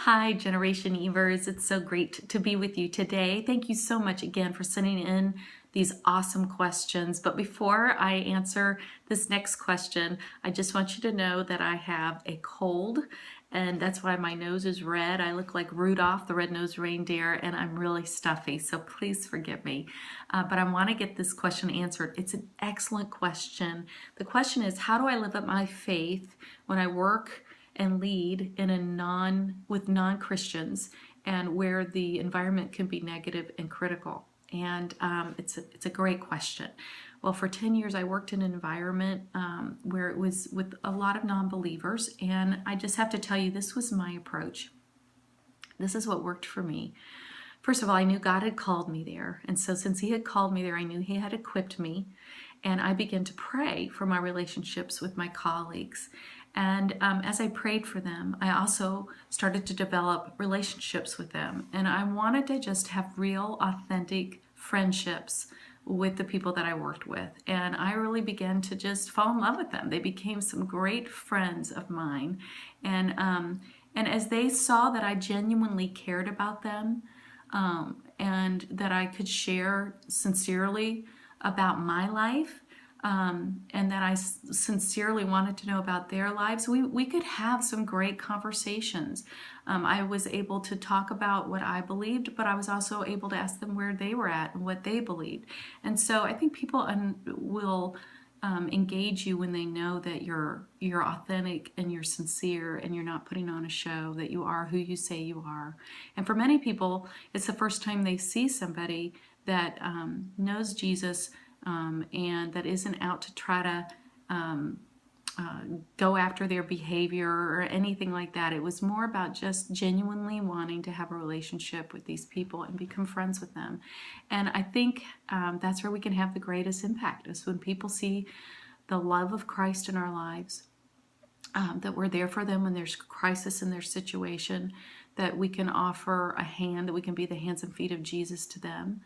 Hi, Generation Evers. It's so great to be with you today. Thank you so much again for sending in these awesome questions. But before I answer this next question, I just want you to know that I have a cold, and that's why my nose is red. I look like Rudolph, the red-nosed reindeer, and I'm really stuffy, so please forgive me. But I want to get this question answered. It's an excellent question. The question is, how do I live up my faith when I work and lead in with non-Christians and where the environment can be negative and critical? And it's a great question. Well, for 10 years, I worked in an environment where it was with a lot of non-believers, and I just have to tell you, this was my approach. This is what worked for me. First of all, I knew God had called me there. And so since he had called me there, I knew he had equipped me. And I began to pray for my relationships with my colleagues. And as I prayed for them, I also started to develop relationships with them. And I wanted to just have real, authentic friendships with the people that I worked with. And I really began to just fall in love with them. They became some great friends of mine. And as they saw that I genuinely cared about them, and that I could share sincerely about my life, and that I sincerely wanted to know about their lives, we could have some great conversations. I was able to talk about what I believed, but I was also able to ask them where they were at and what they believed. And so I think people will engage you when they know that you're authentic and you're sincere and you're not putting on a show, that you are who you say you are. And for many people, it's the first time they see somebody that knows Jesus, and that isn't out to try to go after their behavior or anything like that. It was more about just genuinely wanting to have a relationship with these people and become friends with them. And I think that's where we can have the greatest impact, is when people see the love of Christ in our lives, that we're there for them when there's crisis in their situation, that we can offer a hand, that we can be the hands and feet of Jesus to them.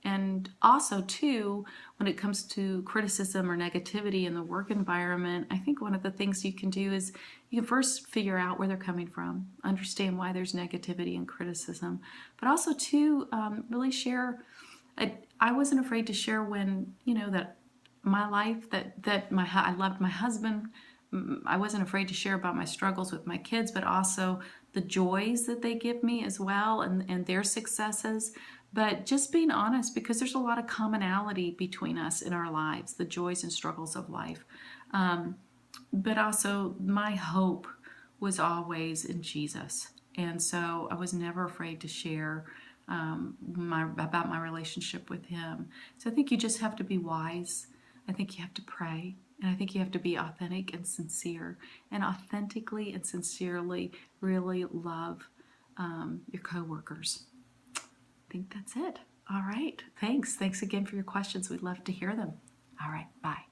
And also too, when it comes to criticism or negativity in the work environment, I think one of the things you can do is you can first figure out where they're coming from, understand why there's negativity and criticism, but also too, really share. I wasn't afraid to share when, that my life, I loved my husband. I wasn't afraid to share about my struggles with my kids, but also the joys that they give me as well, and their successes. But just being honest, because there's a lot of commonality between us in our lives, the joys and struggles of life. But also my hope was always in Jesus. And so I was never afraid to share about my relationship with him. So I think you just have to be wise. I think you have to pray. And I think you have to be authentic and sincere, and authentically and sincerely really love your coworkers. I think that's it. All right. Thanks. Thanks again for your questions. We'd love to hear them. All right. Bye.